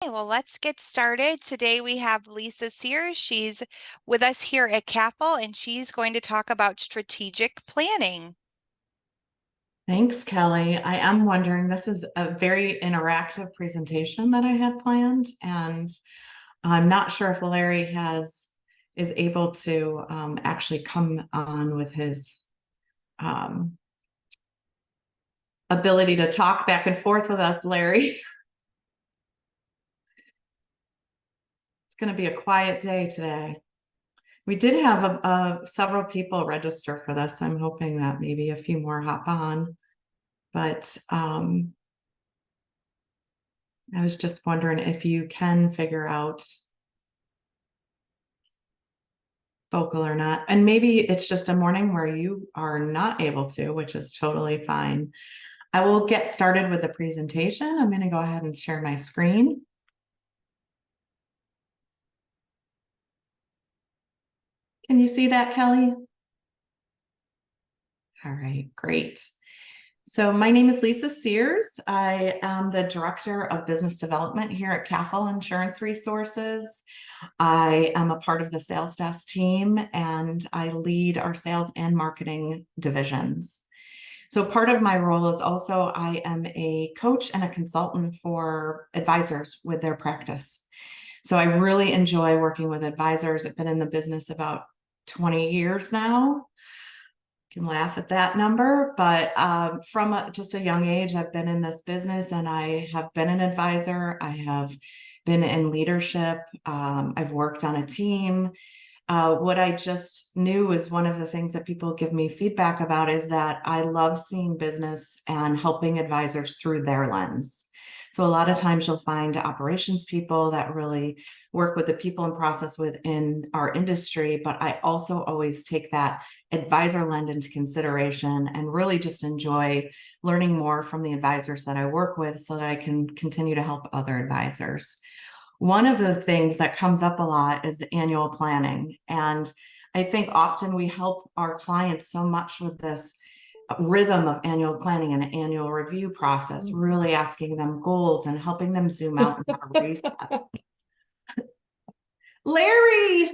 Well, let's get started. Today we have Lisa Sears. She's with us here at KAFL, and she's going to talk about strategic planning. Thanks, Kelly. I am wondering, this is a very interactive presentation that I had planned, and I'm not sure if Larry is able to actually come on with his um, ability to talk back and forth with us, Larry. It's going to be a quiet day today. We did have several people register for this. I'm hoping that maybe a few more hop on, but I was just wondering if you can figure out vocal or not. And maybe it's just a morning where you are not able to, which is totally fine. I will get started with the presentation. I'm going to go ahead and share my screen. Can you see that, Kelly? All right, great. So my name is Lisa Sears. I am the Director of Business Development here at KAFL Insurance Resources. I am a part of the sales desk team, and I lead our sales and marketing divisions. So part of my role is also I am a coach and a consultant for advisors with their practice. So I really enjoy working with advisors. I've been in the business about 20 years now. Can laugh at that number, but from just a young age, I've been in this business, and I have been an advisor. I have been in leadership. I've worked on a team. What I just knew is one of the things that people give me feedback about is that I love seeing business and helping advisors through their lens. So a lot of times you'll find operations people that really work with the people and process within our industry, but I also always take that advisor lens into consideration and really just enjoy learning more from the advisors that I work with so that I can continue to help other advisors. One of the things that comes up a lot is annual planning. And I think often we help our clients so much with this rhythm of annual planning and annual review process, really asking them goals and helping them zoom out and have a reset. Larry!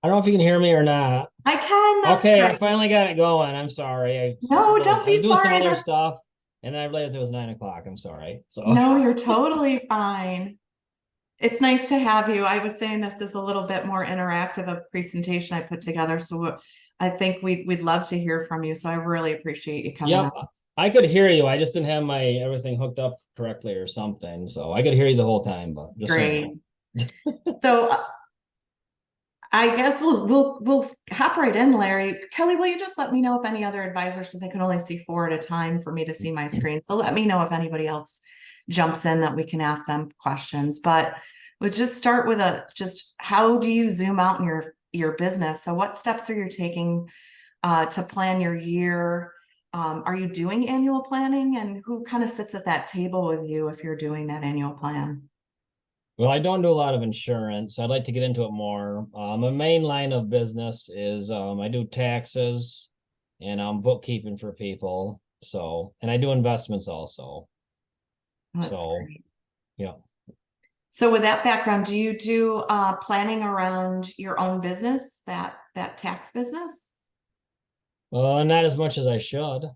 I don't know if you can hear me or not. I can, that's okay, great. I finally got it going. I'm sorry. No, don't I be was doing some sorry. other stuff, and I realized it was 9 o'clock. I'm sorry. So No, you're totally fine. It's nice to have you. I was saying this is a little bit more interactive a presentation I put together, so I think we'd love to hear from you. So I really appreciate you coming yep, up. I could hear you. I just didn't have my everything hooked up correctly or something. So I could hear you the whole time, but just Great. So you know. So I guess we'll hop right in, Larry. Kelly, will you just let me know if any other advisors, because I can only see 4 at a time for me to see my screen. So let me know if anybody else jumps in that we can ask them questions. But we'll just start with just how do you zoom out in your business? So what steps are you taking to plan your year? Are you doing annual planning, and who kind of sits at that table with you if you're doing that annual plan? Well, I don't do a lot of insurance. I'd like to get into it more. My main line of business is I do taxes and bookkeeping for people. So, and I do investments also. That's So, great. yeah. So with that background, do you do planning around your own business, that tax business? Well, not as much as I should.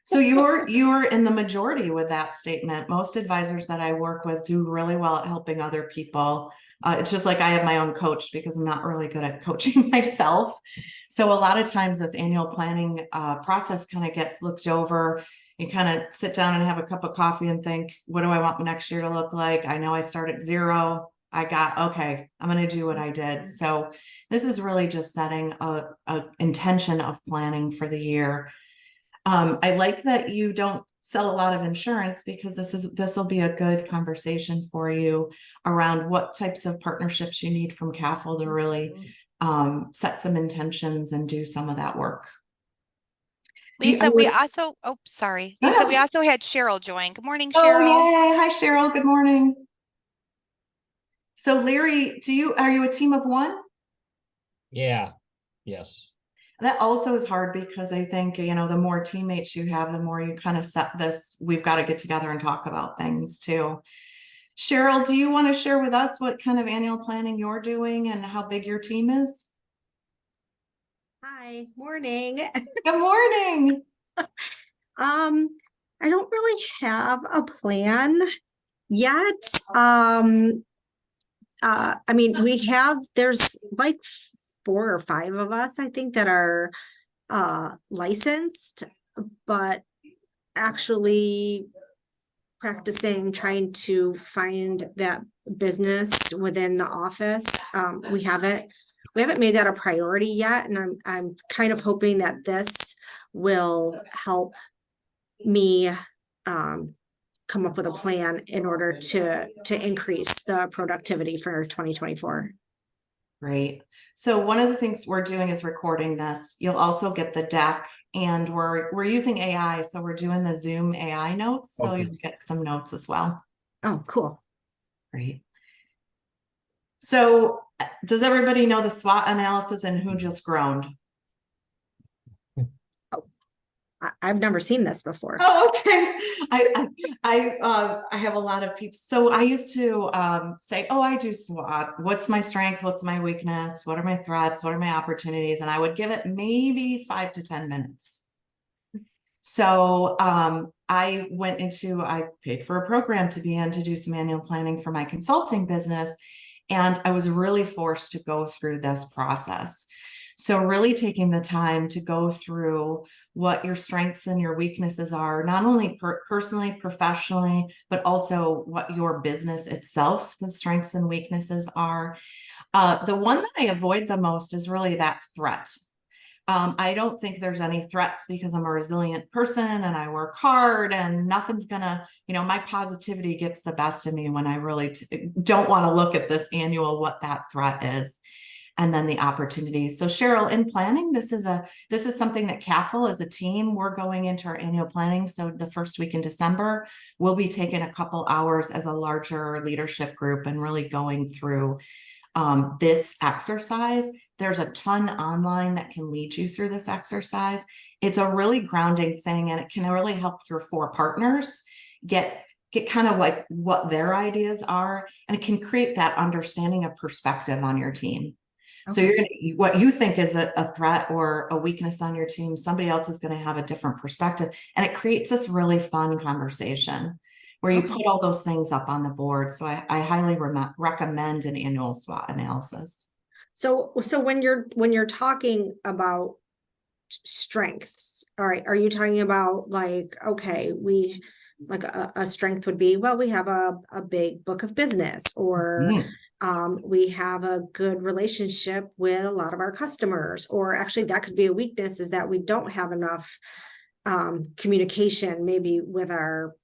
So you're in the majority with that statement. Most advisors that I work with do really well at helping other people. It's just like I have my own coach because I'm not really good at coaching myself. So a lot of times this annual planning process kind of gets looked over. You kind of sit down and have a cup of coffee and think, what do I want next year to look like? I know I start at 0. Okay, I'm going to do what I did. So this is really just setting a intention of planning for the year. I like that you don't sell a lot of insurance, because this will be a good conversation for you around what types of partnerships you need from KAFL to really set some intentions and do some of that work. Lisa, sorry. Lisa, we also had Cheryl join. Good morning, Oh, Cheryl. yay. Hi, Cheryl. Good morning. So Larry, are you a team of one? Yeah. Yes. That also is hard because I think, you know, the more teammates you have, the more you kind of set this, we've got to get together and talk about things too. Cheryl, do you want to share with us what kind of annual planning you're doing and how big your team is? Hi, morning. Good morning. I don't really have a plan yet. I mean, there's like 4 or 5 of us, I think, that are licensed, but actually practicing trying to find that business within the office. We haven't made that a priority yet, and I'm kind of hoping that this will help me come up with a plan in order to increase the productivity for 2024. Great. So one of the things we're doing is recording this. You'll also get the deck, and we're using AI, so we're doing the Zoom AI notes, so you'll get some notes as well. Oh, cool. Great. So does everybody know the SWOT analysis and who just groaned? I've never seen this before. Oh, okay. I have a lot of people. So I used to say, oh, I do SWOT. What's my strength? What's my weakness? What are my threats? What are my opportunities? And I would give it maybe 5 to 10 minutes. So I paid for a program to be in to do some annual planning for my consulting business. And I was really forced to go through this process. So really taking the time to go through what your strengths and your weaknesses are, not only personally, professionally, but also what your business itself, the strengths and weaknesses are. The one that I avoid the most is really that threat. I don't think there's any threats because I'm a resilient person and I work hard, and nothing's gonna, my positivity gets the best of me when I really don't want to look at this annual, what that threat is. And then the opportunities. So Cheryl, in planning, this is something that KAFL as a team, we're going into our annual planning. So the first week in December, we'll be taking a couple hours as a larger leadership group and really going through this exercise. There's a ton online that can lead you through this exercise. It's a really grounding thing, and it can really help your 4 partners get kind of like what their ideas are, and it can create that understanding of perspective on your team. So you're going to, what you think is a threat or a weakness on your team, somebody else is going to have a different perspective. And it creates this really fun conversation where you put all those things up on the board. So I highly recommend an annual SWOT analysis. So when you're talking about strengths, all right, are you talking about like, okay, like a strength would be, well, we have a big book of business, or we have a good relationship with a lot of our customers, or actually that could be a weakness, is that we don't have enough communication maybe with our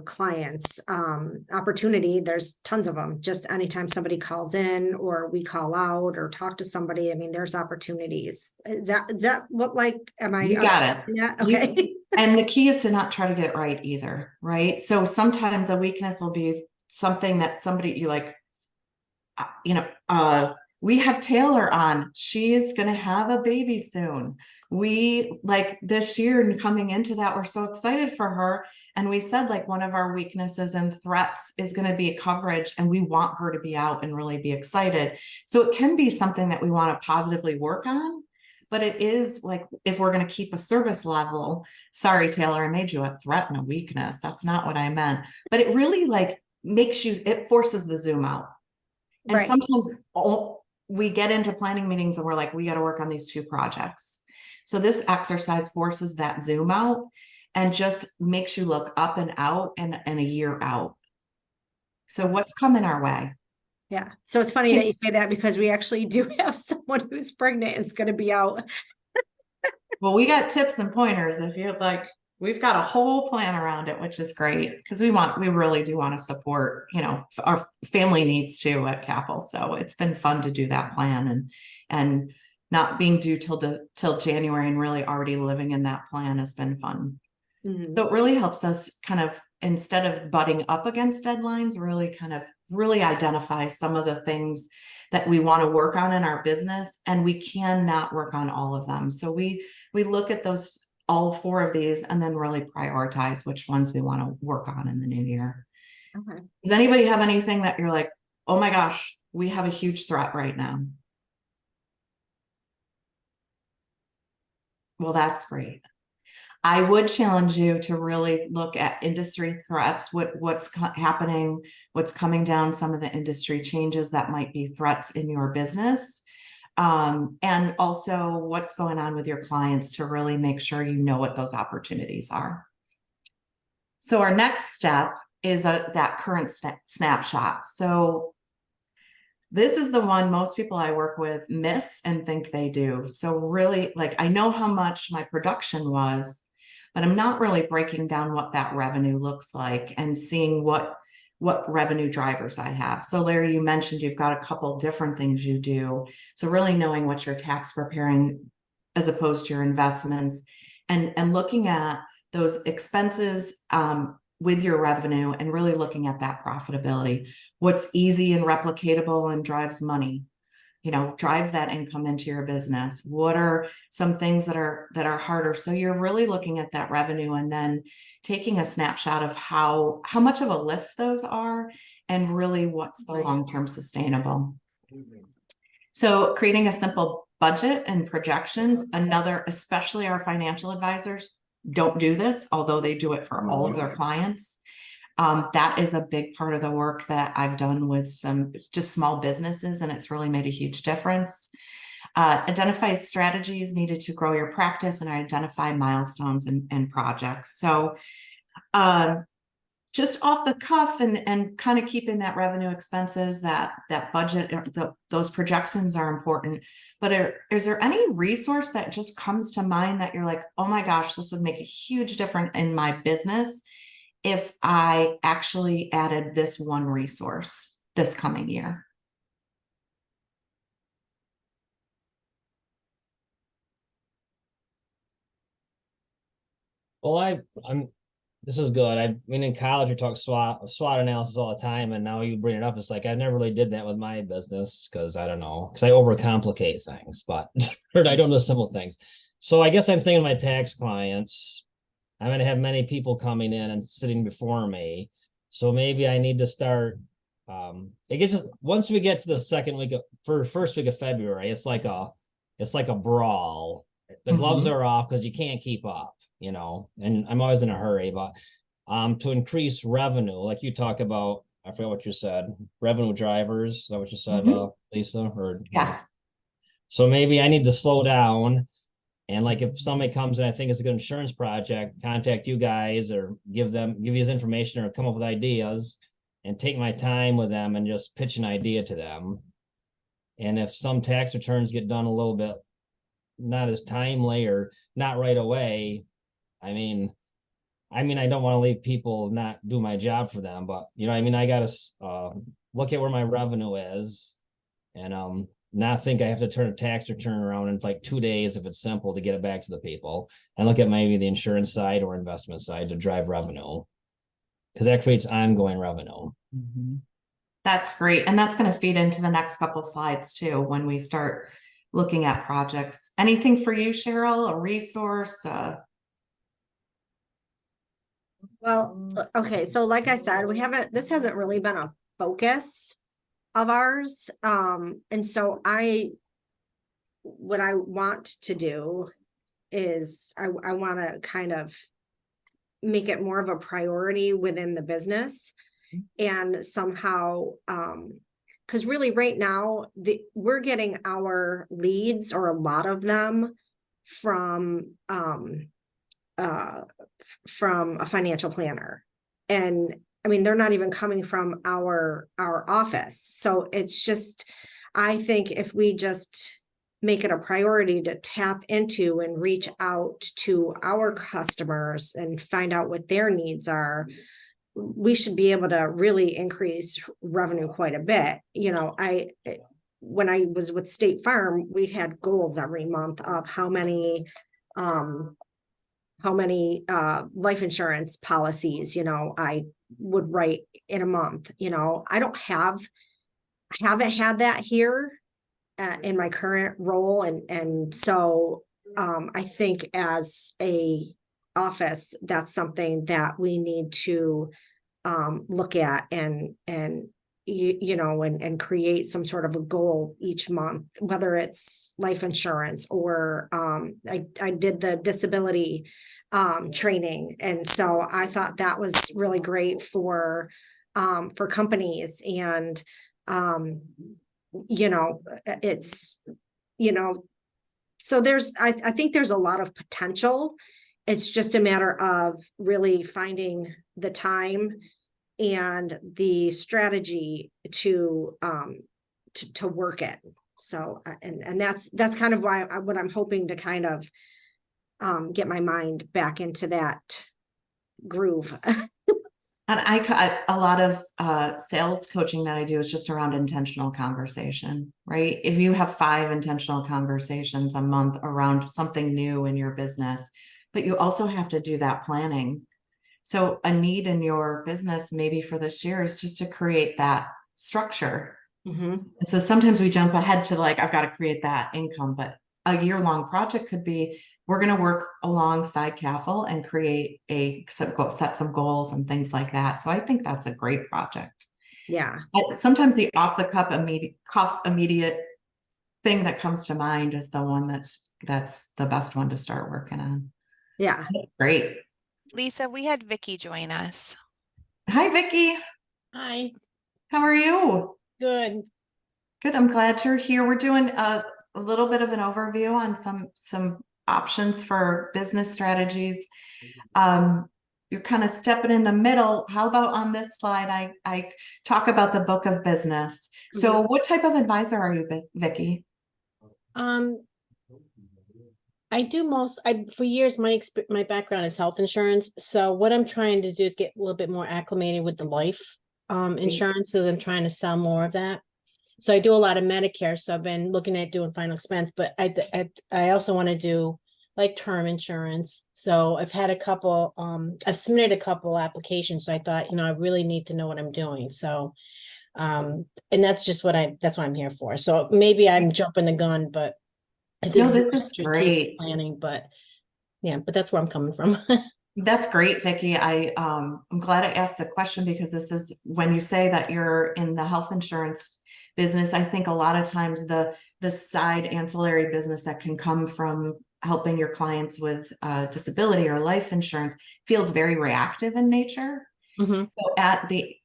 clients. Opportunity, there's tons of them. Just anytime somebody calls in or we call out or talk to somebody, I mean, there's opportunities. Is that what, like, am I? You got it. Yeah. Okay. And the key is to not try to get it right either, right? So sometimes a weakness will be something that somebody you like, we have Taylor on. She is going to have a baby soon. We like this year and coming into that, we're so excited for her. And we said like one of our weaknesses and threats is going to be coverage, and we want her to be out and really be excited. So it can be something that we want to positively work on. But it is like, if we're going to keep a service level, sorry, Taylor, I made you a threat and a weakness. That's not what I meant. But it really like it forces the zoom out. And Right. sometimes we get into planning meetings and we're like, we got to work on these 2 projects. So this exercise forces that zoom out and just makes you look up and out and a year out. So what's coming our way? Yeah. So it's funny that you say that, because we actually do have someone who's pregnant and is going to be out. Well, we got tips and pointers if you're like, we've got a whole plan around it, which is great, because we really do want to support, our family needs too at KAFL. So it's been fun to do that plan and not being due till January and really already living in that plan has been fun. So it really helps us kind of, instead of butting up against deadlines, really identify some of the things that we want to work on in our business, and we cannot work on all of them. So we look at those, all 4 of these, and then really prioritize which ones we want to work on in the new year. Okay. Does anybody have anything that you're like, oh my gosh, we have a huge threat right now? Well, that's great. I would challenge you to really look at industry threats, what's happening, what's coming down, some of the industry changes that might be threats in your business. And also what's going on with your clients to really make sure you know what those opportunities are. So our next step is that current snapshot. So this is the one most people I work with miss and think they do. So really, like, I know how much my production was, but I'm not really breaking down what that revenue looks like and seeing what revenue drivers I have. So Larry, you mentioned you've got a couple different things you do. So really knowing what you're tax preparing as opposed to your investments, and looking at those expenses with your revenue and really looking at that profitability. What's easy and replicatable and drives money, drives that income into your business. What are some things that are harder? So you're really looking at that revenue and then taking a snapshot of how much of a lift those are and really what's the long-term sustainable. So creating a simple budget and projections, especially our financial advisors don't do this, although they do it for all of their clients. That is a big part of the work that I've done with some just small businesses, and it's really made a huge difference. Identify strategies needed to grow your practice and identify milestones and projects. So just off the cuff and kind of keeping that revenue, expenses, that budget, those projections are important. But is there any resource that just comes to mind that you're like, oh my gosh, this would make a huge difference in my business if I actually added this one resource this coming year? Well, this is good. I mean, in college, we talk SWOT analysis all the time, and now you bring it up. It's like I never really did that with my business because I don't know, because I overcomplicate things, but or I don't know simple things. So I guess I'm thinking of my tax clients. I'm going to have many people coming in and sitting before me, so maybe I need to start. It gets once we get to the first week of February, it's like a brawl. The gloves are off because you can't keep up, and I'm always in a hurry, but to increase revenue, like you talk about, I forget what you said, revenue drivers. Is that what you said, Lisa? Or Yes. So maybe I need to slow down, and like if somebody comes and I think it's a good insurance project, contact you guys or give you his information or come up with ideas and take my time with them and just pitch an idea to them. And if some tax returns get done a little bit not as timely or not right away, I mean, I don't want to leave people not do my job for them, but I got to look at where my revenue is and not think I have to turn a tax return around in like 2 days if it's simple to get it back to the people, and look at maybe the insurance side or investment side to drive revenue, because that creates ongoing revenue. That's great. And that's going to feed into the next couple slides too, when we start looking at projects. Anything for you, Cheryl, a resource? Well, okay. So like I said, this hasn't really been a focus of ours. And so what I want to do is I want to kind of make it more of a priority within the business, and somehow, because really right now we're getting our leads, or a lot of them, from a financial planner. And I mean, they're not even coming from our office. So it's just, I think if we just make it a priority to tap into and reach out to our customers and find out what their needs are, we should be able to really increase revenue quite a bit. When I was with State Farm, we had goals every month of how many life insurance policies, I would write in a month. I don't have haven't had that here in my current role. And so I think as a office, that's something that we need to look at and and create some sort of a goal each month, whether it's life insurance or I did the disability training. And so I thought that was really great for companies. And it's, so I think there's a lot of potential. It's just a matter of really finding the time and the strategy to work it. So, and that's kind of why what I'm hoping to kind of get my mind back into that groove. And a lot of sales coaching that I do is just around intentional conversation, right? If you have 5 intentional conversations a month around something new in your business, but you also have to do that planning. So a need in your business maybe for this year is just to create that structure. Mm-hmm. And so sometimes we jump ahead to like, I've got to create that income, but a year-long project could be, we're going to work alongside KAFL and create set some goals and things like that. So I think that's a great project. Yeah. Sometimes the off the cuff immediate thing that comes to mind is the one that's the best one to start working on. Yeah. So great. Lisa, we had Vicky join us. Hi, Vicky. Hi, How are you? good. Good. I'm glad you're here. We're doing a little bit of an overview on some options for business strategies. You're kind of stepping in the middle. How about on this slide, I talk about the book of business. So what type of advisor are you, Vicky? I do for years, my background is health insurance. So what I'm trying to do is get a little bit more acclimated with the life insurance. So I'm trying to sell more of that. So I do a lot of Medicare. So I've been looking at doing final expense, but I also want to do like term insurance. So I've had I've submitted a couple applications. So I thought, I really need to know what I'm doing. So, and that's just that's what I'm here for. So maybe I'm jumping the gun, but No, this is strategic great. planning, but yeah, but that's where I'm coming from. That's great, Vicky. I'm glad I asked the question because this is when you say that you're in the health insurance business. I think a lot of times the side ancillary business that can come from helping your clients with disability or life insurance feels very reactive in nature. Mm-hmm. So at the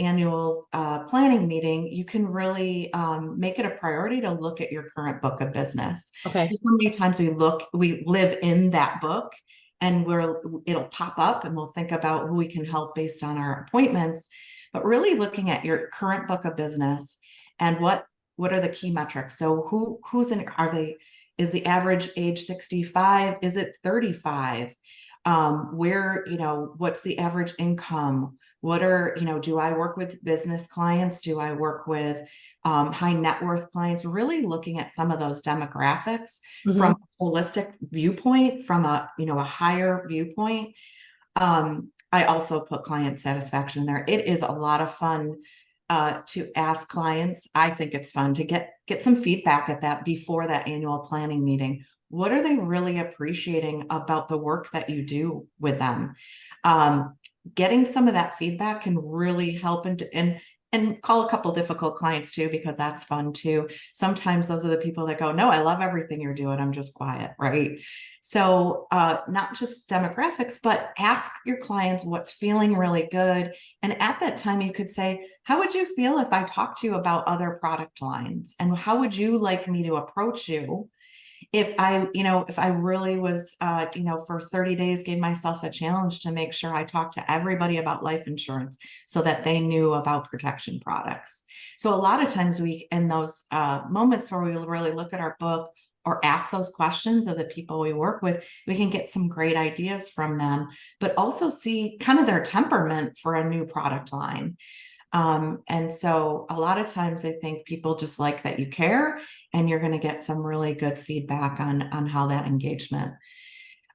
annual planning meeting, you can really make it a priority to look at your current book of business. Okay. So many times we live in that book and it'll pop up and we'll think about who we can help based on our appointments, but really looking at your current book of business and what are the key metrics. So is the average age 65? Is it 35? What's the average income? Do I work with business clients? Do I work with high net worth clients? Really looking at some of those demographics from a holistic viewpoint, from a higher viewpoint. I also put client satisfaction in there. It is a lot of fun to ask clients. I think it's fun to get some feedback at that before that annual planning meeting. What are they really appreciating about the work that you do with them? Getting some of that feedback can really help and call a couple difficult clients too, because that's fun too. Sometimes those are the people that go, no, I love everything you're doing. I'm just quiet, right? So not just demographics, but ask your clients what's feeling really good. And at that time, you could say, how would you feel if I talked to you about other product lines? And how would you like me to approach you? If I really was, for 30 days, gave myself a challenge to make sure I talked to everybody about life insurance so that they knew about protection products. So a lot of times in those moments where we really look at our book or ask those questions of the people we work with, we can get some great ideas from them, but also see kind of their temperament for a new product line. And so a lot of times I think people just like that you care and you're going to get some really good feedback on how that engagement.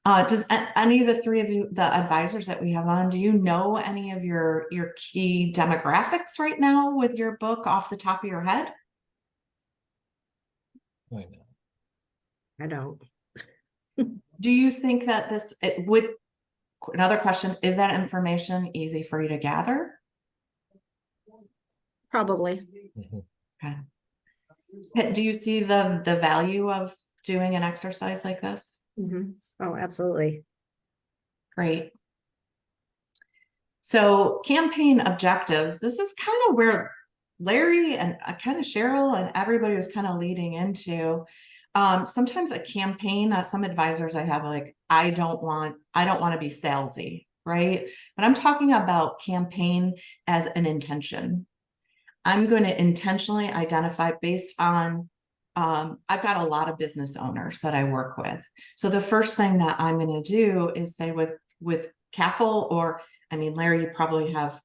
Does any of the three of you, the advisors that we have on, do you know any of your key demographics right now with your book off the top of your head? Wait a minute. I don't. Do you think that it would, another question, is that information easy for you to gather? Probably. Mhm. Okay. Do you see the value of doing an exercise like this? Mhm. Oh, absolutely. Great. So campaign objectives, this is kind of where Larry and kind of Cheryl and everybody was kind of leading into. Sometimes a campaign, some advisors I have like, I don't want to be salesy, right? But I'm talking about campaign as an intention. I'm going to intentionally identify based on, I've got a lot of business owners that I work with. So the first thing that I'm going to do is say with KAFL, or I mean, Larry, you probably have,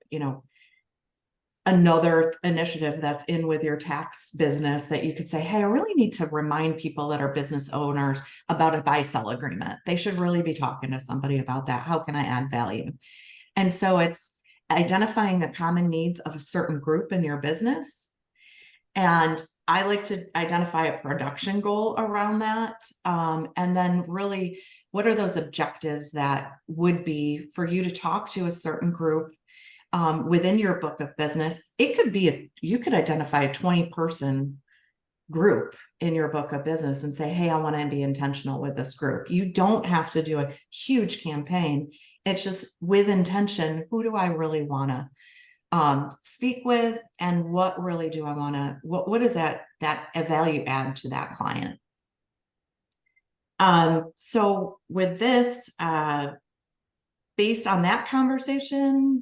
another initiative that's in with your tax business that you could say, hey, I really need to remind people that are business owners about a buy-sell agreement. They should really be talking to somebody about that. How can I add value? And so it's identifying the common needs of a certain group in your business. And I like to identify a production goal around that. And then really, what are those objectives that would be for you to talk to a certain group within your book of business? It could be, you could identify a 20-person group in your book of business and say, hey, I want to be intentional with this group. You don't have to do a huge campaign. It's just with intention, who do I really want to speak with, and what really do I want to, what is that a value add to that client? So with this, based on that conversation,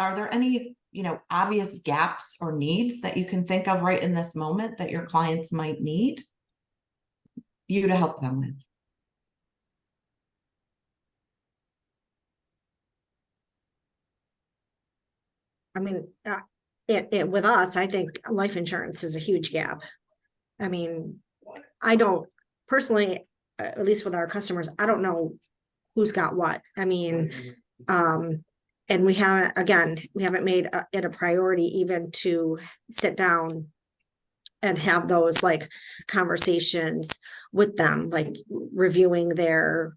are there any, obvious gaps or needs that you can think of right in this moment that your clients might need you to help them with? I mean, it with us, I think life insurance is a huge gap. I mean, I don't personally, at least with our customers, I don't know who's got what. I mean, and we haven't made it a priority even to sit down and have those like conversations with them, like reviewing their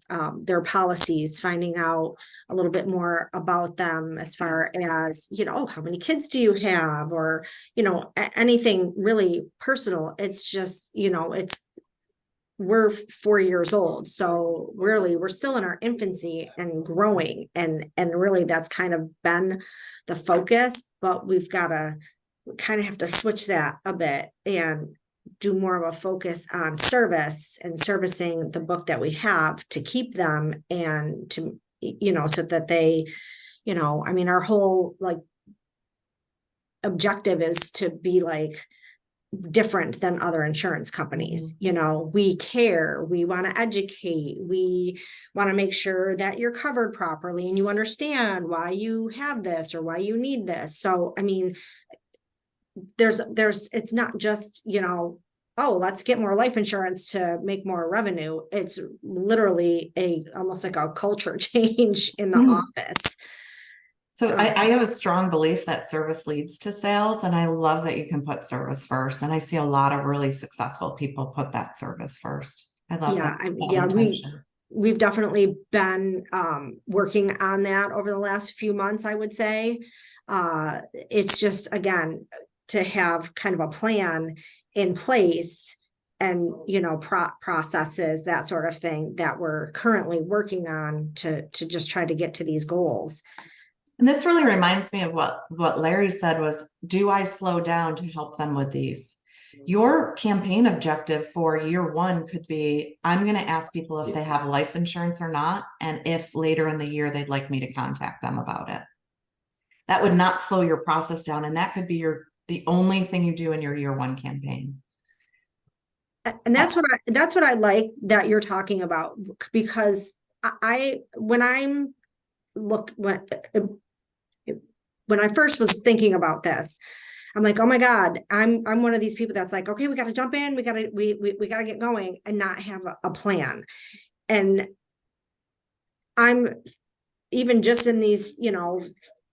policies, finding out a little bit more about them as far as, how many kids do you have, or, anything really personal. It's just, we're 4 years old. So really we're still in our infancy and growing. And really that's kind of been the focus, but we kind of have to switch that a bit and do more of a focus on service and servicing the book that we have to keep them, and to, so that they, I mean, our whole like objective is to be like different than other insurance companies. We care, we want to educate, we want to make sure that you're covered properly and you understand why you have this or why you need this. So, I mean, it's not just, oh, let's get more life insurance to make more revenue. It's literally almost like a culture change in the office. So I have a strong belief that service leads to sales, and I love that you can put service first. And I see a lot of really successful people put that service first. I love that. We've definitely been working on that over the last few months, I would say. It's just, again, to have kind of a plan in place and, processes, that sort of thing that we're currently working on to just try to get to these goals. And this really reminds me of what Larry said was, do I slow down to help them with these? Your campaign objective for year one could be, I'm going to ask people if they have life insurance or not, and if later in the year they'd like me to contact them about it. That would not slow your process down, and that could be the only thing you do in your year one campaign. And that's what I like that you're talking about, because when I first was thinking about this, I'm like, oh my God, I'm one of these people that's like, okay, we got to jump in, we got to get going and not have a plan. And I'm even just in these,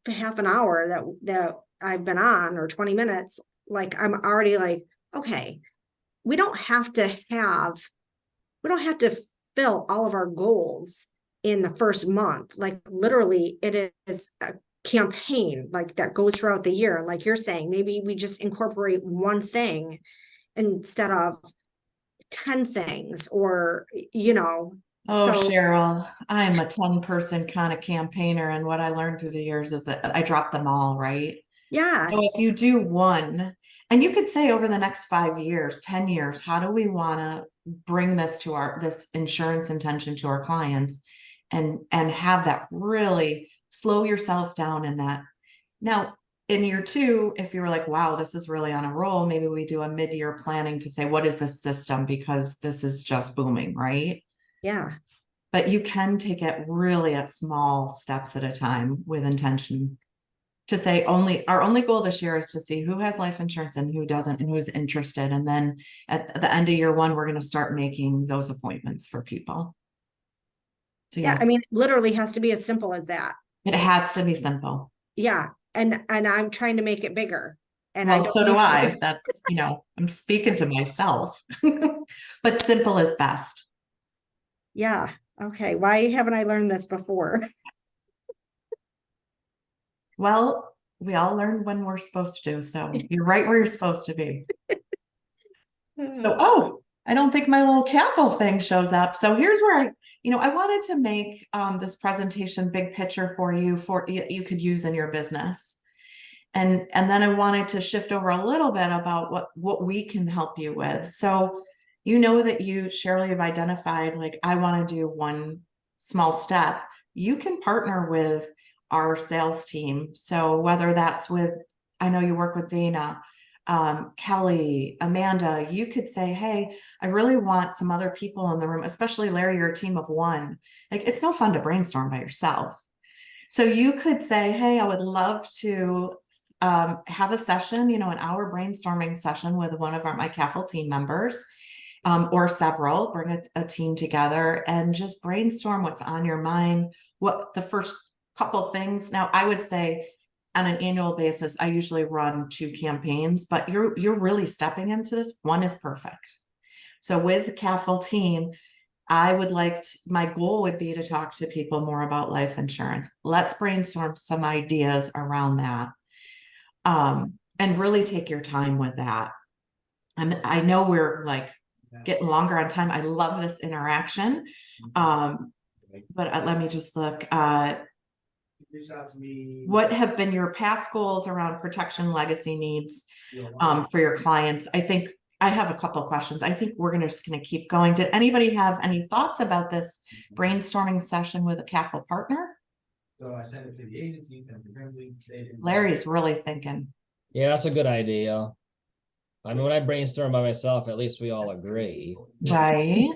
half an hour that I've been on, or 20 minutes, like I'm already like, okay, we don't have to fill all of our goals in the first month. Like literally it is a campaign like that goes throughout the year. And like you're saying, maybe we just incorporate one thing instead of 10 things, or Oh, so Cheryl, I'm a 10-person kind of campaigner, and what I learned through the years is that I drop them all, right? So if yes. you do one, and you could say over the next 5 years, 10 years, how do we want to bring this insurance intention to our clients, and have that really slow yourself down in that. Now, in year two, if you were like, wow, this is really on a roll, maybe we do a mid-year planning to say, what is this system? Because this is just booming, right? Yeah. But you can take it really at small steps at a time with intention, to say our only goal this year is to see who has life insurance and who doesn't, and who's interested. And then at the end of year one, we're going to start making those appointments for people. So Yeah. yeah, I mean, literally has to be as simple as that. it has to be simple. Yeah. And I'm trying to make it bigger. And I Well, don't so do need I. That's, I'm speaking to myself, but simple is best. Yeah. Okay. Why haven't I learned this before? Well, we all learn when we're supposed to. So you're right where you're supposed to be. So, I don't think my little KAFL thing shows up. So here's where I wanted to make this presentation big picture for you could use in your business. And then I wanted to shift over a little bit about what we can help you with. So, that you, Shirley, have identified, like, I want to do one small step. You can partner with our sales team. So whether that's with, I know you work with Dana, Kelly, Amanda, you could say, hey, I really want some other people in the room, especially Larry, you're a team of one. Like, it's no fun to brainstorm by yourself. So you could say, hey, I would love to have a session, an hour brainstorming session with one of my KAFL team members, or several, bring a team together and just brainstorm what's on your mind, what the first couple things. Now, I would say on an annual basis, I usually run 2 campaigns, but you're really stepping into this. One is perfect. So with the KAFL team, my goal would be to talk to people more about life insurance. Let's brainstorm some ideas around that. And really take your time with that. I know we're like getting longer on time. I love this interaction. But let me just look. What have been your past goals around protection legacy needs for your clients? I think I have a couple of questions. I think we're just going to keep going. Did anybody have any thoughts about this brainstorming session with a KAFL partner? So I sent it to the agencies, and apparently they didn't. Larry's really thinking. Yeah, that's a good idea. I mean, when I brainstorm by myself, at least we all agree. Right.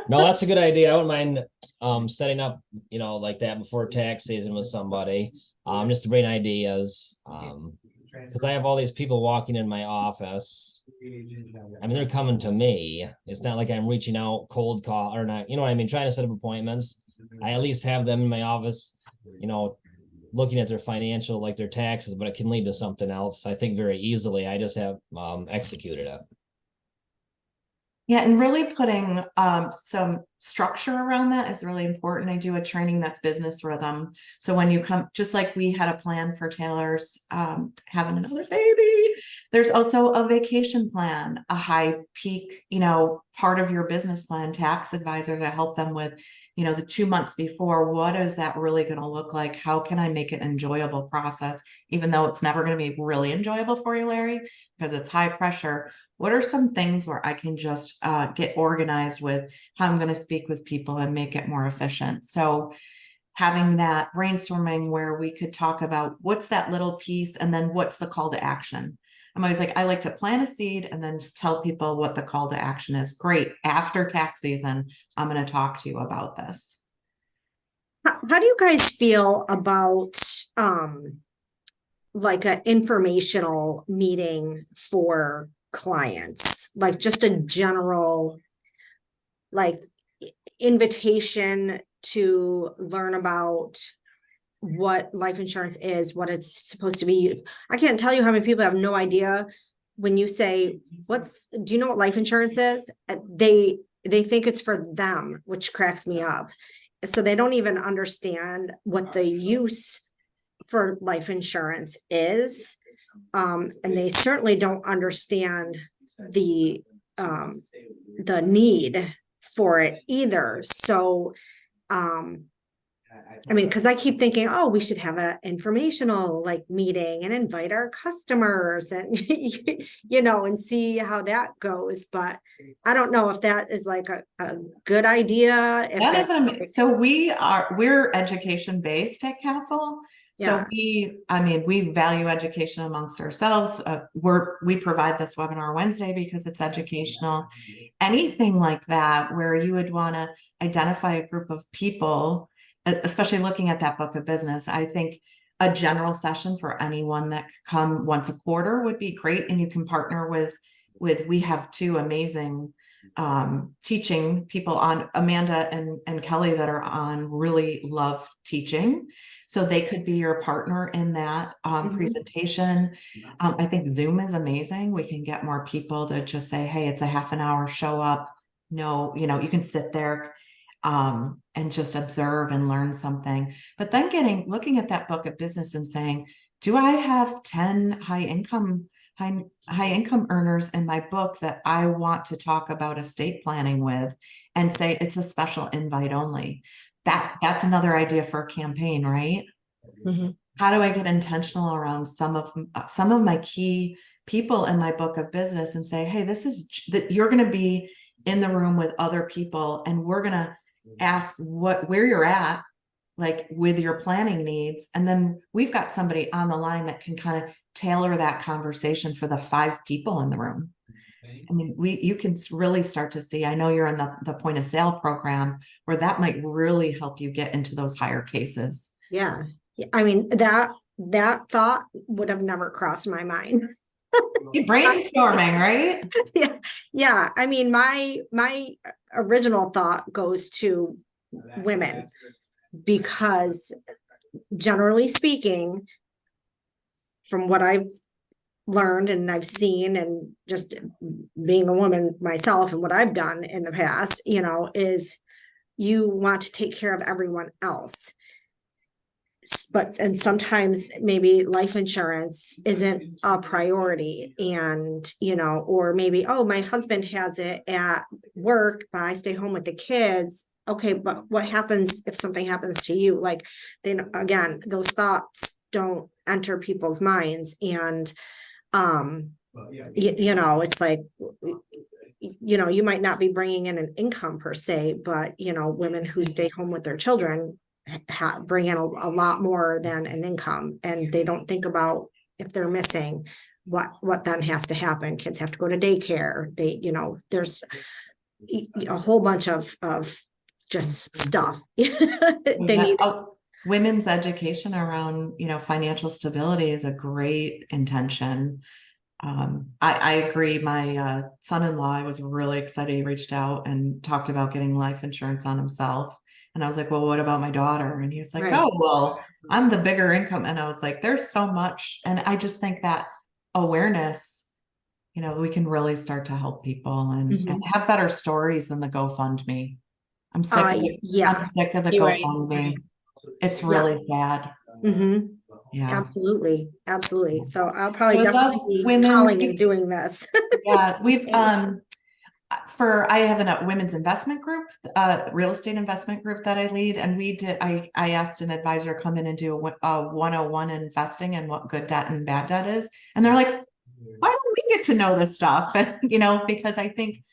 No, that's a good idea. I wouldn't mind setting up, like that before tax season with somebody. Just to bring ideas. Because I have all these people walking in my office. I mean, they're coming to me. It's not like I'm reaching out cold call or not, you know what I mean, trying to set up appointments. I at least have them in my office, looking at their financial, like their taxes, but it can lead to something else, I think, very easily. I just have executed it. Yeah, and really putting some structure around that is really important. I do a training that's business rhythm. So when you come, just like we had a plan for Taylor's having another baby, there's also a vacation plan, a high peak, part of your business plan, tax advisor to help them with, the 2 months before, what is that really going to look like? How can I make it an enjoyable process, even though it's never going to be really enjoyable for you, Larry, because it's high pressure. What are some things where I can just get organized with how I'm going to speak with people and make it more efficient? So having that brainstorming where we could talk about what's that little piece and then what's the call to action. I'm always like, I like to plant a seed and then just tell people what the call to action is. Great. After tax season, I'm going to talk to you about this. How do you guys feel about like an informational meeting for clients, like just a general, like, invitation to learn about what life insurance is, what it's supposed to be. I can't tell you how many people have no idea when you say, do you know what life insurance is? They think it's for them, which cracks me up. So they don't even understand what the use for life insurance is. And they certainly don't understand the need for it either. So, I mean, because I keep thinking, oh, we should have an informational like meeting and invite our customers and, and see how that goes. But I don't know if that is like a good idea. So we're education based at KAFL. So Yeah. we value education amongst ourselves. We provide this webinar Wednesday because it's educational. Anything like that, where you would want to identify a group of people, especially looking at that book of business, I think a general session for anyone that could come once a quarter would be great. And you can partner with, we have two amazing teaching people on, Amanda and Kelly, that are on, really love teaching. So they could be your partner in that presentation. I think Zoom is amazing. We can get more people to just say, hey, it's a half an hour, show up. No, you can sit there and just observe and learn something. But then looking at that book of business and saying, do I have 10 high income earners in my book that I want to talk about estate planning with, and say it's a special invite only? That's another idea for a campaign, right? Mm-hmm. How do I get intentional around some of my key people in my book of business and say, hey, this is that you're going to be in the room with other people, and we're going to ask where you're at, like with your planning needs. And then we've got somebody on the line that can kind of tailor that conversation for the 5 people in the room. I mean, you can really start to see, I know you're in the point of sale program, where that might really help you get into those higher cases. Yeah. I mean, that thought would have never crossed my mind. Brainstorming, right? Yeah. Yeah. I mean, my original thought goes to women, because generally speaking, from what I've learned and I've seen, and just being a woman myself and what I've done in the past, is you want to take care of everyone else. And sometimes maybe life insurance isn't a priority, and, or maybe, oh, my husband has it at work, but I stay home with the kids. Okay, but what happens if something happens to you? Like, then again, those thoughts don't enter people's minds. And, it's like, you might not be bringing in an income per se, but, women who stay home with their children bring in a lot more than an income, and they don't think about, if they're missing, what then has to happen. Kids have to go to daycare. There's a whole bunch of just stuff. They need. Women's education around, financial stability is a great intention. I agree. My son-in-law, I was really excited. He reached out and talked about getting life insurance on himself. And I was like, well, what about my daughter? And he's like, oh, well, I'm the bigger income. And I was like, there's so much. And I just think that awareness, we can really start to help people and have better stories than the GoFundMe. I'm sick of it. Yeah. I'm sick of the GoFundMe. It's really sad. Yeah, absolutely. So I'll probably definitely be calling and doing this. Yeah, we've I have a women's investment group, real estate investment group that I lead, and I asked an advisor to come in and do a 101 investing and what good debt and bad debt is, and they're like, why don't we get to know this stuff? And because I think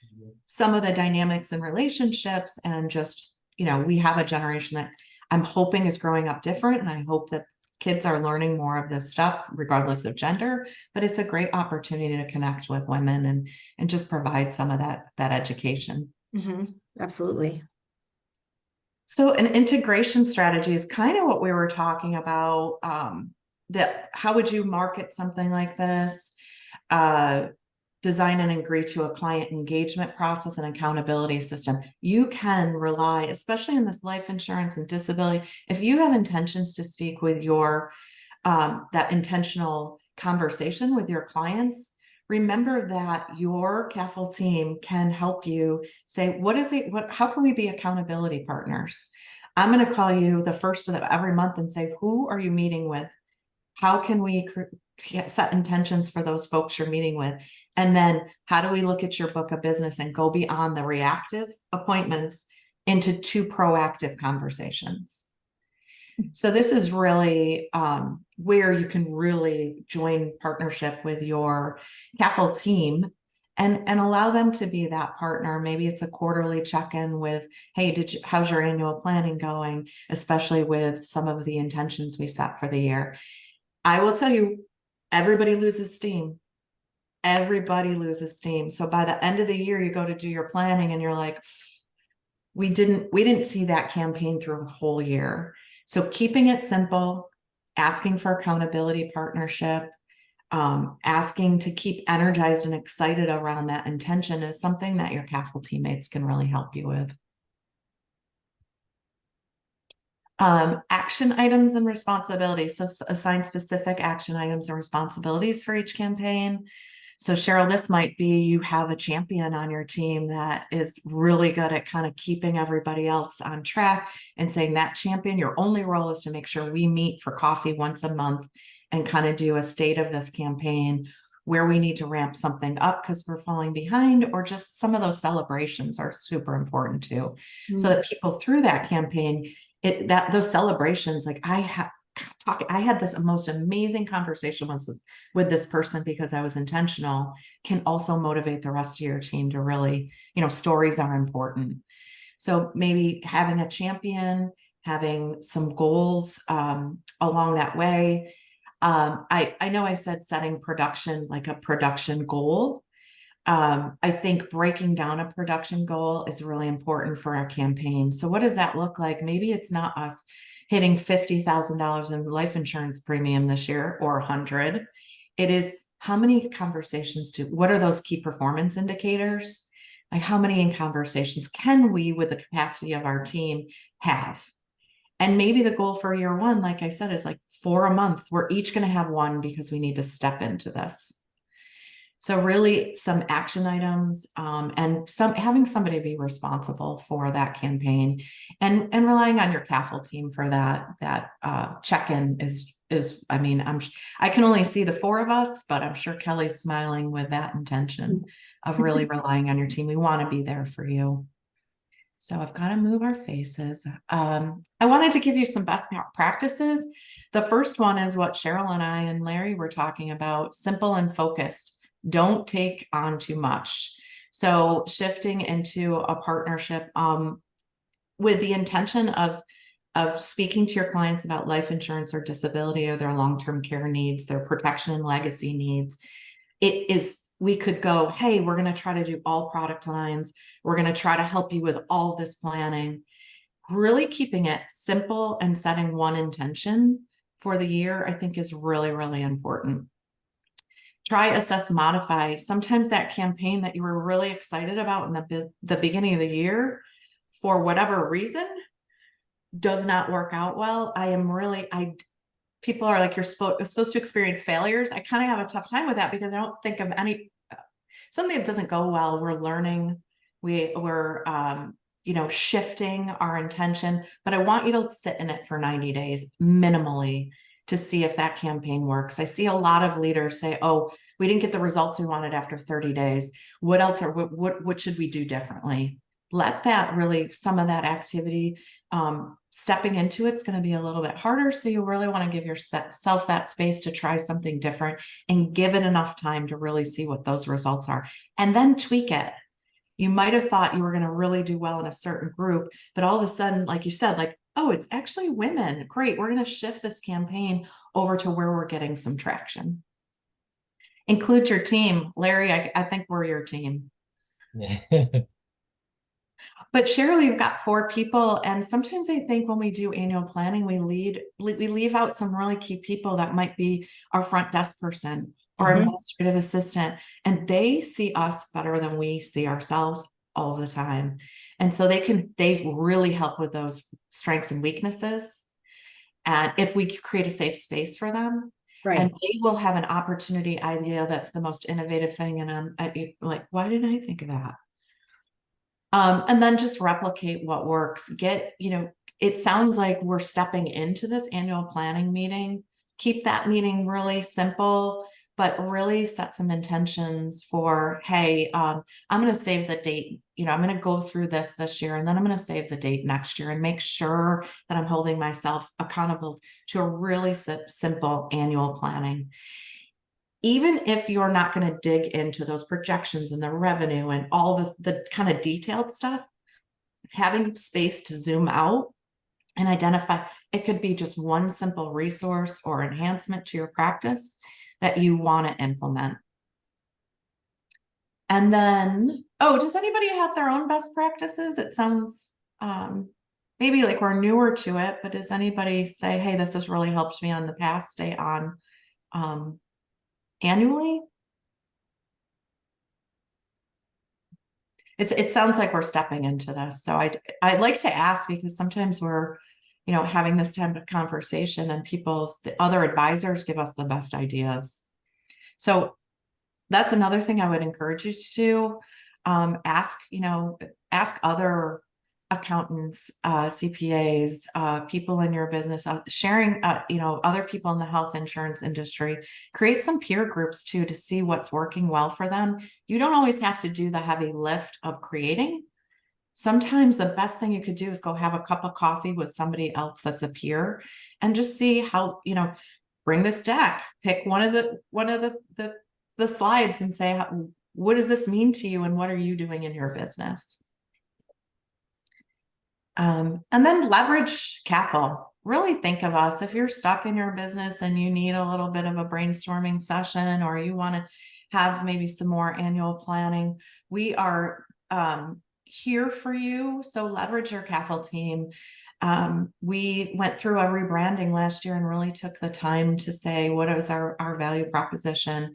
some of the dynamics and relationships, and just we have a generation that I'm hoping is growing up different, and I hope that kids are learning more of this stuff regardless of gender, but it's a great opportunity to connect with women and just provide some of that education. Absolutely. So an integration strategy is kind of what we were talking about. That how would you market something like this? design and agree to a client engagement process and accountability system. You can rely, especially in this life insurance and disability, if you have intentions to speak with your that intentional conversation with your clients, remember that your KAFL team can help you say, what is it, how can we be accountability partners? I'm going to call you the first of every month and say, who are you meeting with? How can we set intentions for those folks you're meeting with? And then how do we look at your book of business and go beyond the reactive appointments into 2 proactive conversations? So this is really where you can really join partnership with your KAFL team and allow them to be that partner. Maybe it's a quarterly check-in with, hey, how's your annual planning going? Especially with some of the intentions we set for the year. I will tell you, everybody loses steam. Everybody loses steam. So by the end of the year, you go to do your planning and you're like, we didn't see that campaign through a whole year. So keeping it simple, asking for accountability partnership, asking to keep energized and excited around that intention is something that your KAFL teammates can really help you with. Action items and responsibilities. So assign specific action items and responsibilities for each campaign. So Cheryl, this might be you have a champion on your team that is really good at kind of keeping everybody else on track and saying that champion, your only role is to make sure we meet for coffee once a month and kind of do a state of this campaign where we need to ramp something up because we're falling behind, or just some of those celebrations are super important too. So that people through that campaign, those celebrations, like I had this most amazing conversation once with this person because I was intentional, can also motivate the rest of your team to really, stories are important. So maybe having a champion, having some goals along that way. I know I said setting production, like a production goal. I think breaking down a production goal is really important for our campaign. So what does that look like? Maybe it's not us hitting $50,000 in life insurance premium this year or 100. It is how many conversations what are those key performance indicators? Like how many conversations can we, with the capacity of our team, have? And maybe the goal for year 1, like I said, is like 4 a month. We're each going to have 1 because we need to step into this. So really some action items and having somebody be responsible for that campaign and relying on your KAFL team for that check-in is I mean, I can only see the 4 of us, but I'm sure Kelly's smiling with that intention of really relying on your team. We want to be there for you. So I've got to move our faces. I wanted to give you some best practices. The first one is what Cheryl and I and Larry were talking about, simple and focused. Don't take on too much. So shifting into a partnership with the intention of speaking to your clients about life insurance or disability or their long-term care needs, their protection and legacy needs. We could go, hey, we're going to try to do all product lines. We're going to try to help you with all this planning. Really keeping it simple and setting one intention for the year, I think is really, really important. Try, assess, modify. Sometimes that campaign that you were really excited about in the beginning of the year, for whatever reason, does not work out well. People are like, you're supposed to experience failures. I kind of have a tough time with that because I don't think of something that doesn't go well. We're learning, we're shifting our intention, but I want you to sit in it for 90 days minimally to see if that campaign works. I see a lot of leaders say, oh, we didn't get the results we wanted after 30 days. What else what should we do differently? Let that really, some of that activity, stepping into it's going to be a little bit harder. So you really want to give yourself that space to try something different and give it enough time to really see what those results are and then tweak it. You might have thought you were going to really do well in a certain group, but all of a sudden, like you said, like, oh, it's actually women. Great. We're going to shift this campaign over to where we're getting some traction. Include your team. Larry, I think we're your team. But Cheryl, you've got 4 people. And sometimes I think when we do annual planning, we leave out some really key people that might be our front desk person or Mhm. administrative assistant, and they see us better than we see ourselves all the time. And so they really help with those strengths and weaknesses. And if we create a safe space for them, and Right. they will have an opportunity idea that's the most innovative thing. And like, why didn't I think of that? And then just replicate what works. It sounds like we're stepping into this annual planning meeting. Keep that meeting really simple, but really set some intentions for, hey, I'm going to save the date. I'm going to go through this year, and then I'm going to save the date next year, and make sure that I'm holding myself accountable to a really simple annual planning. Even if you're not going to dig into those projections and the revenue and all the kind of detailed stuff, having space to zoom out and identify, it could be just one simple resource or enhancement to your practice that you want to implement. And then, does anybody have their own best practices? It sounds maybe like we're newer to it, but does anybody say, hey, this has really helped me on the past, stay on annually? It sounds like we're stepping into this. So I'd like to ask, because sometimes we're, having this type of conversation, and the other advisors give us the best ideas. So that's another thing I would encourage you to do. Ask other accountants, CPAs, people in your business, sharing, other people in the health insurance industry. Create some peer groups too, to see what's working well for them. You don't always have to do the heavy lift of creating. Sometimes the best thing you could do is go have a cup of coffee with somebody else that's a peer, and just see how, bring this deck, pick one of the slides and say, what does this mean to you, and what are you doing in your business? And then leverage KAFL. Really think of us. If you're stuck in your business and you need a little bit of a brainstorming session, or you want to have maybe some more annual planning, we are here for you. So leverage your KAFL team. We went through a rebranding last year and really took the time to say, what is our value proposition?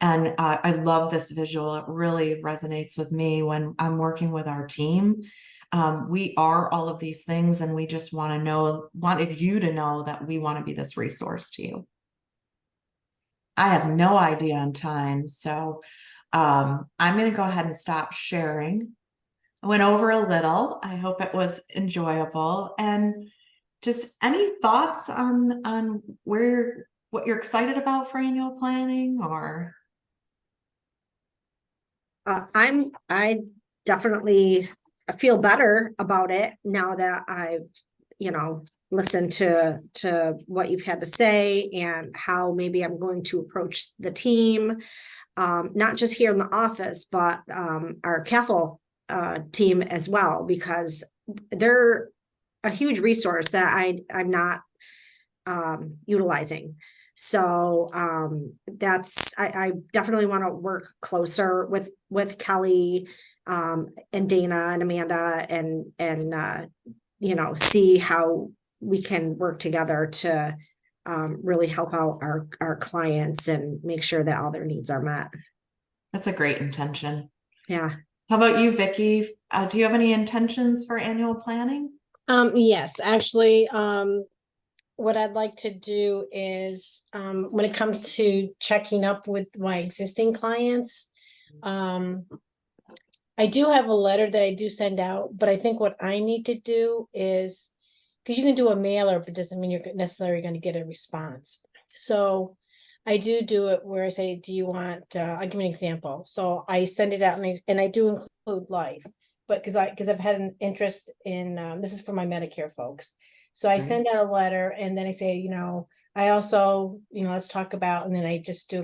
And I love this visual. It really resonates with me when I'm working with our team. We are all of these things, and we just wanted you to know that we want to be this resource to you. I have no idea on time, so I'm going to go ahead and stop sharing. I went over a little. I hope it was enjoyable. And just any thoughts on what you're excited about for annual planning, or? I definitely feel better about it now that I've, listened to what you've had to say, and how maybe I'm going to approach the team, not just here in the office, but our KAFL team as well, because they're a huge resource that I'm not utilizing. So I definitely want to work closer with Kelly and Dana and Amanda, and see how we can work together to really help out our clients and make sure that all their needs are met. That's a great intention. Yeah. How about you, Vicky? Do you have any intentions for annual planning? Yes, actually, what I'd like to do is, when it comes to checking up with my existing clients, I do have a letter that I do send out, but I think what I need to do is, because you can do a mailer, but doesn't mean you're necessarily going to get a response. So I do it where I say, do you want, I'll give you an example. So I send it out, and I do include life, but because I've had an interest in, this is for my Medicare folks. So I send out a letter, and then I say, I also, let's talk about, and then I just do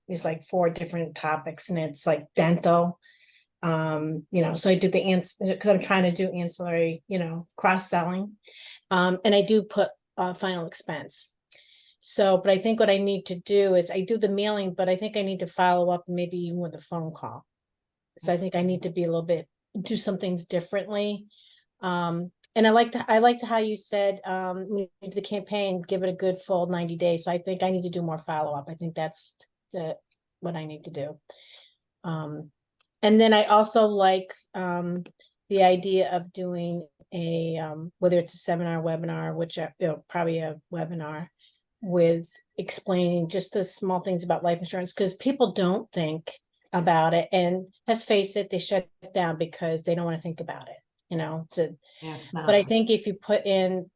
it's like 4 different topics, and it's like dental. So I do the answer because I'm trying to do ancillary, cross-selling. And I do put final expense. So, but I think what I need to do is I do the mailing, but I think I need to follow up maybe even with a phone call. So I think I need to be do some things differently. And I liked how you said, when you do the campaign, give it a good full 90 days. So I think I need to do more follow-up. I think that's what I need to do. And then I also like the idea of doing a whether it's a seminar, webinar, which probably a webinar with explaining just the small things about life insurance, because people don't think about it, and let's face it, they shut it down because they don't want to think about it, you know. Yeah, it's not. But I think if you put in,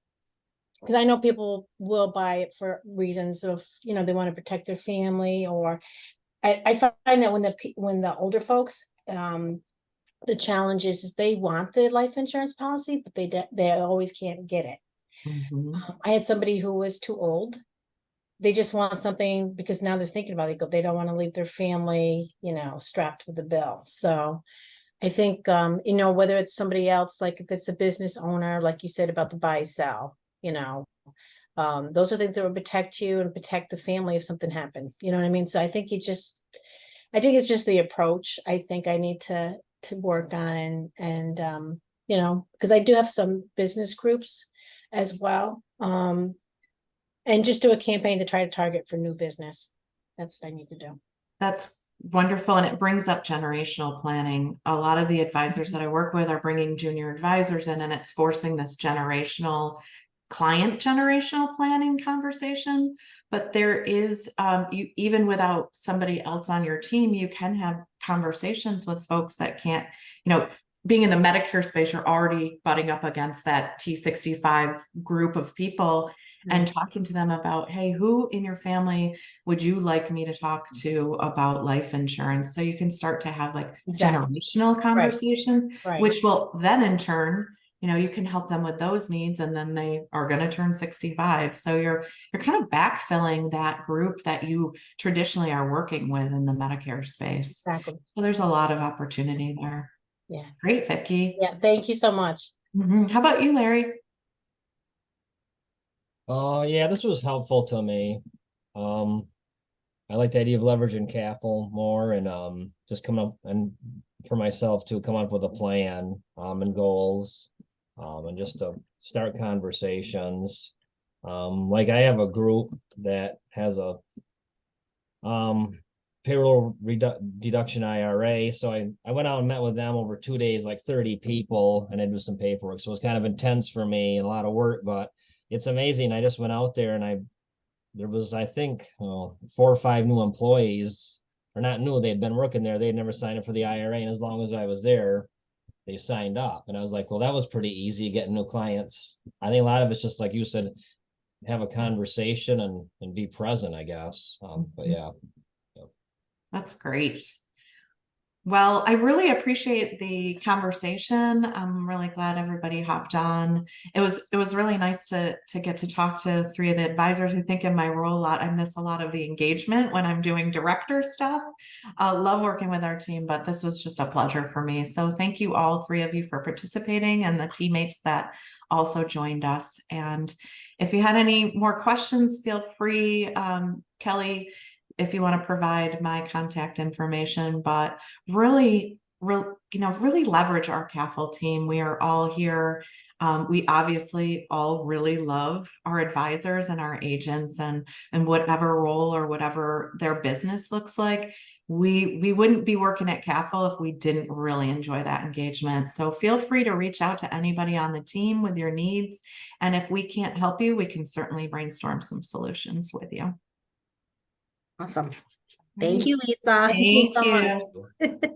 because I know people will buy it for reasons of, you know, they want to protect their family, or I find that when the older folks, the challenge is they want the life insurance policy, but they always can't get it. Mhm. I had somebody who was too old. They just want something because now they're thinking about it. They don't want to leave their family, you know, strapped with a bill. So I think, you know, whether it's somebody else, like if it's a business owner, like you said about the buy sell, you know, those are things that will protect you and protect the family if something happened. You know what I mean? So I think it's just the approach I think I need to work on, and you know, because I do have some business groups as well. And just do a campaign to try to target for new business. That's what I need to do. That's wonderful. And it brings up generational planning. A lot of the advisors that I work with are bringing junior advisors in, and it's forcing this generational planning conversation. But there is, you, even without somebody else on your team, you can have conversations with folks that can't, you know, being in the Medicare space, you're already butting up against that T65 group of people. And talking to them about, hey, who in your family would you like me to talk to about life insurance? So you can start to have like Exactly. generational conversations, Right. which will then in turn, you know, you can help them with those needs, and then they are going to turn 65. So you're kind of backfilling that group that you traditionally are working with in the Medicare space. Exactly. So there's a lot of opportunity there. Yeah. Great, Vicki. Yeah. Thank you so much. How about you, Larry? Oh, yeah, this was helpful to me. I like the idea of leveraging KAFL more, and just coming up, and for myself to come up with a plan and goals, and just to start conversations. Like I have a group that has a payroll deduction IRA. So I went out and met with them over 2 days, like 30 people, and I do some paperwork. So it was kind of intense for me and a lot of work, but it's amazing. I just went out there and there was, I think, 4 or 5 new employees, or not new, they'd been working there. They'd never signed up for the IRA. And as long as I was there, they signed up. And I was like, well, that was pretty easy getting new clients. I think a lot of it's just like you said, have a conversation and be present, I guess. But yeah. That's great. Well, I really appreciate the conversation. I'm really glad everybody hopped on. It was really nice to get to talk to 3 of the advisors. I think in my role a lot, I miss a lot of the engagement when I'm doing director stuff. Love working with our team, but this was just a pleasure for me. So thank you all 3 of you for participating, and the teammates that also joined us. And if you had any more questions, feel free, Kelly, if you want to provide my contact information, but really leverage our KAFL team. We are all here. We obviously all really love our advisors and our agents, and whatever role or whatever their business looks like. We wouldn't be working at KAFL if we didn't really enjoy that engagement. So feel free to reach out to anybody on the team with your needs. And if we can't help you, we can certainly brainstorm some solutions with you. Awesome. Thank you, Lisa. Thank so you. much.